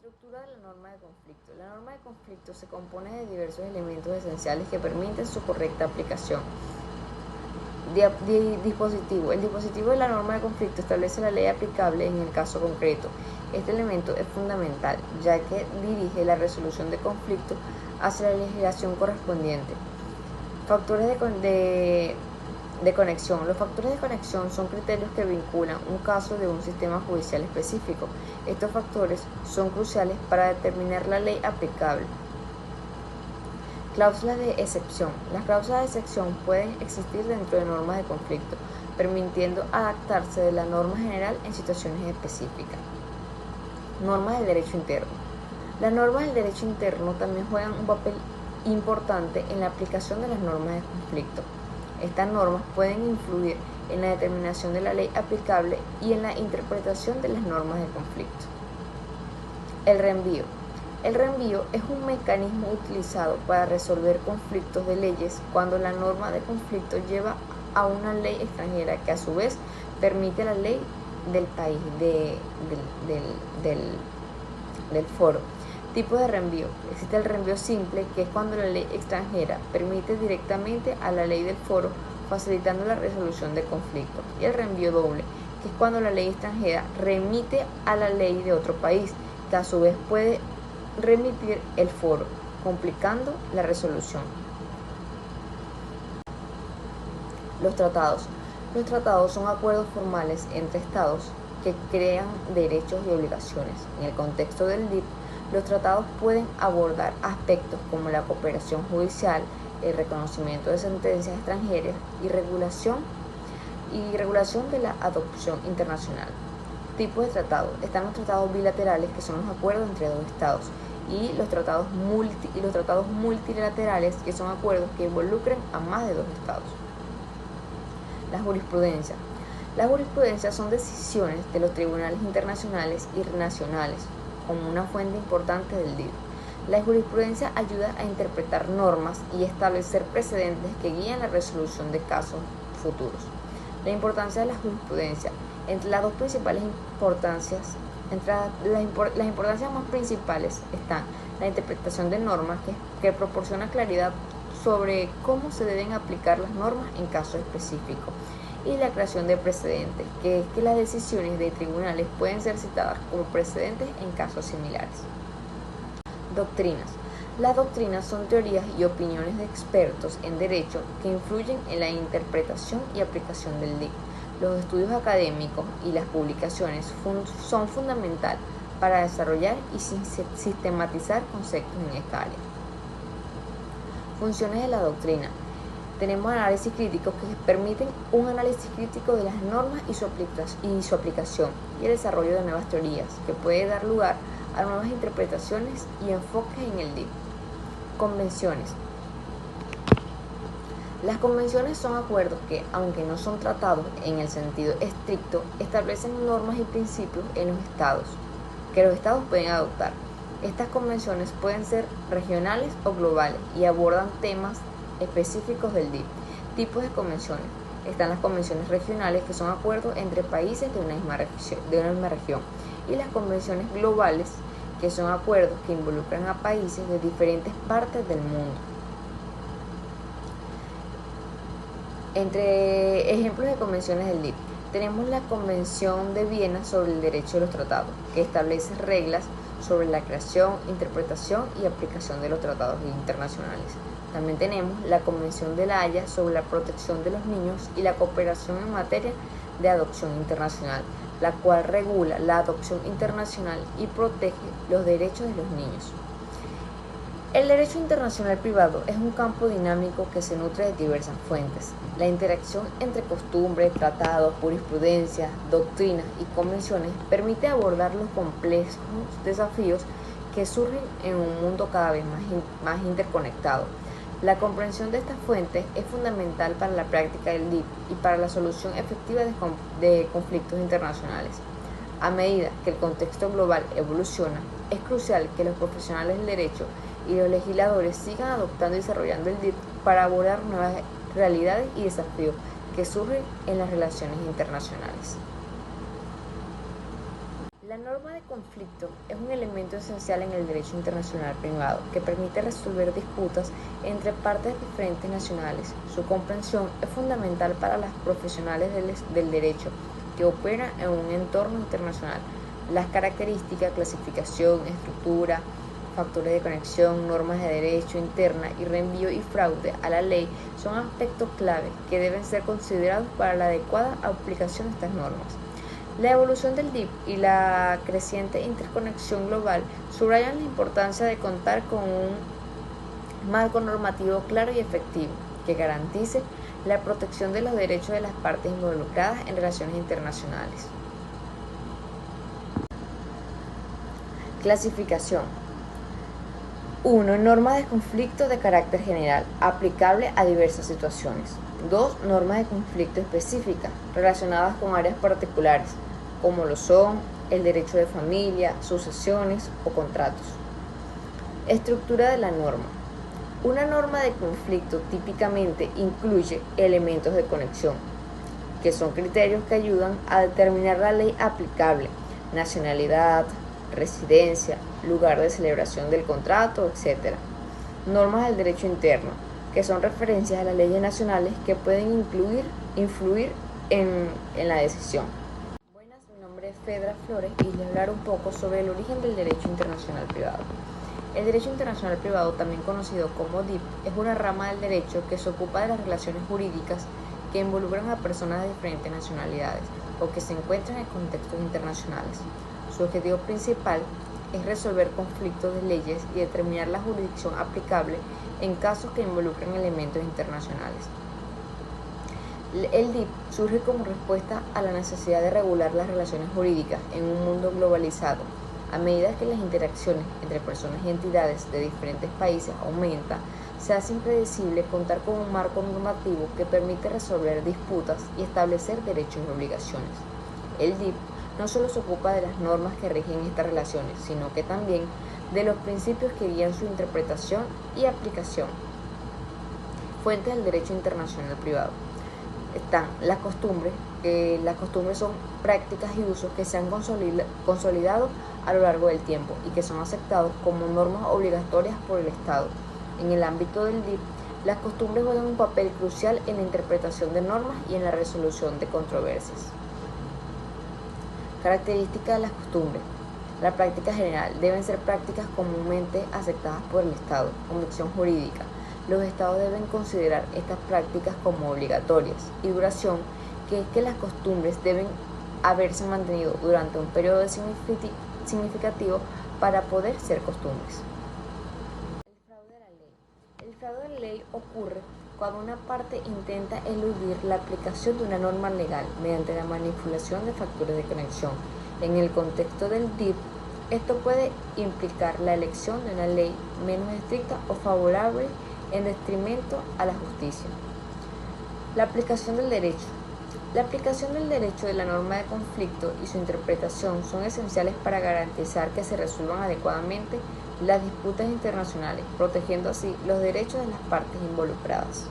Estructura de la norma de conflicto. La norma de conflicto se compone de diversos elementos esenciales que permiten su correcta aplicación. Dispositivo. El dispositivo de la norma de conflicto establece la ley aplicable en el caso concreto. Este elemento es fundamental, ya que dirige la resolución de conflictos hacia la legislación correspondiente. Factores de conexión. Los factores de conexión son criterios que vinculan un caso de un sistema judicial específico. Estos factores son cruciales para determinar la ley aplicable. Cláusulas de excepción. Las cláusulas de excepción pueden existir dentro de normas de conflicto, permitiendo adaptarse de la norma general en situaciones específicas. Normas del derecho interno. Las normas del derecho interno también juegan un papel importante en la aplicación de las normas de conflicto. Estas normas pueden influir en la determinación de la ley aplicable y en la interpretación de las normas de conflicto. El reenvío. El reenvío es un mecanismo utilizado para resolver conflictos de leyes cuando la norma de conflicto lleva a una ley extranjera que a su vez permite la ley del país, del foro. Tipos de reenvío. Existe el reenvío simple, que es cuando la ley extranjera permite directamente a la ley del foro, facilitando la resolución de conflictos. Y el reenvío doble, que es cuando la ley extranjera remite a la ley de otro país, que a su vez puede remitir el foro, complicando la resolución. Los tratados. Los tratados son acuerdos formales entre estados que crean derechos y obligaciones. En el contexto del DIP, los tratados pueden abordar aspectos como la cooperación judicial, el reconocimiento de sentencias extranjeras y regulación de la adopción internacional. Tipos de tratados. Están los tratados bilaterales, que son los acuerdos entre dos estados, y los tratados multilaterales, que son acuerdos que involucran a más de dos estados. La jurisprudencia. Las jurisprudencias son decisiones de los tribunales internacionales y nacionales, como una fuente importante del DIP. La jurisprudencia ayuda a interpretar normas y establecer precedentes que guían la resolución de casos futuros. La importancia de la jurisprudencia. Entre las importancias más principales están la interpretación de normas, que proporciona claridad sobre cómo se deben aplicar las normas en casos específicos, y la creación de precedentes, que es que las decisiones de tribunales pueden ser citadas como precedentes en casos similares. Doctrinas. Las doctrinas son teorías y opiniones de expertos en derecho que influyen en la interpretación y aplicación del DIP. Los estudios académicos y las publicaciones son fundamentales para desarrollar y sistematizar conceptos en esta área. Funciones de la doctrina. Tenemos análisis críticos, que permiten un análisis crítico de las normas y su aplicación, y el desarrollo de nuevas teorías, que puede dar lugar a nuevas interpretaciones y enfoques en el DIP. Convenciones. Las convenciones son acuerdos que, aunque no son tratados en el sentido estricto, establecen normas y principios en los estados, que los estados pueden adoptar. Estas convenciones pueden ser regionales o globales y abordan temas específicos del DIP. Tipos de convenciones. Están las convenciones regionales, que son acuerdos entre países de una misma región, y las convenciones globales, que son acuerdos que involucran a países de diferentes partes del mundo. Entre ejemplos de convenciones del DIP, tenemos la Convención de Viena sobre el Derecho de los Tratados, que establece reglas sobre la creación, interpretación y aplicación de los tratados internacionales. También tenemos la Convención de La Haya sobre la protección de los niños y la cooperación en materia de adopción internacional, la cual regula la adopción internacional y protege los derechos de los niños. El derecho internacional privado es un campo dinámico que se nutre de diversas fuentes. La interacción entre costumbres, tratados, jurisprudencia, doctrinas y convenciones permite abordar los complejos desafíos que surgen en un mundo cada vez más interconectado. La comprensión de estas fuentes es fundamental para la práctica del DIP y para la solución efectiva de conflictos internacionales. A medida que el contexto global evoluciona, es crucial que los profesionales del derecho y los legisladores sigan adoptando y desarrollando el DIP para abordar nuevas realidades y desafíos que surgen en las relaciones internacionales. La norma de conflicto es un elemento esencial en el derecho internacional privado que permite resolver disputas entre partes diferentes nacionales. Su comprensión es fundamental para los profesionales del derecho que operan en un entorno internacional. Las características, clasificación, estructura, factores de conexión, normas de derecho interna y reenvío y fraude a la ley son aspectos clave que deben ser considerados para la adecuada aplicación de estas normas. La evolución del DIP y la creciente interconexión global subrayan la importancia de contar con un marco normativo claro y efectivo que garantice la protección de los derechos de las partes involucradas en relaciones internacionales. Clasificación. 1. Norma de conflicto de carácter general, aplicable a diversas situaciones. 2. Normas de conflicto específicas, relacionadas con áreas particulares, como lo son el derecho de familia, sucesiones o contratos. Estructura de la norma. Una norma de conflicto típicamente incluye elementos de conexión, que son criterios que ayudan a determinar la ley aplicable, nacionalidad, residencia, lugar de celebración del contrato, etc. Normas del derecho interno, que son referencias a las leyes nacionales que pueden influir en la decisión. Buenas, mi nombre es Fedra Flores y les voy a hablar un poco sobre el origen del derecho internacional privado. El derecho internacional privado, también conocido como DIP, es una rama del derecho que se ocupa de las relaciones jurídicas que involucran a personas de diferentes nacionalidades o que se encuentran en contextos internacionales. Su objetivo principal es resolver conflictos de leyes y determinar la jurisdicción aplicable en casos que involucren elementos internacionales. El DIP surge como respuesta a la necesidad de regular las relaciones jurídicas en un mundo globalizado. A medida que las interacciones entre personas y entidades de diferentes países aumenta, se hace impredecible contar con un marco normativo que permite resolver disputas y establecer derechos y obligaciones. El DIP no solo se ocupa de las normas que rigen estas relaciones, sino que también de los principios que guían su interpretación y aplicación. Fuentes del derecho internacional privado. Están las costumbres. Las costumbres son prácticas y usos que se han consolidado a lo largo del tiempo y que son aceptados como normas obligatorias por el Estado. En el ámbito del DIP, las costumbres juegan un papel crucial en la interpretación de normas y en la resolución de controversias. Características de las costumbres. La práctica general deben ser prácticas comúnmente aceptadas por el Estado. Convicción jurídica. Los Estados deben considerar estas prácticas como obligatorias. Y duración, que es que las costumbres deben haberse mantenido durante un periodo significativo para poder ser costumbres. El fraude de la ley. El fraude de la ley ocurre cuando una parte intenta eludir la aplicación de una norma legal mediante la manipulación de factores de conexión. En el contexto del DIP, esto puede implicar la elección de una ley menos estricta o favorable en detrimento a la justicia. La aplicación del derecho. La aplicación del derecho de la norma de conflicto y su interpretación son esenciales para garantizar que se resuelvan adecuadamente las disputas internacionales, protegiendo así los derechos de las partes involucradas.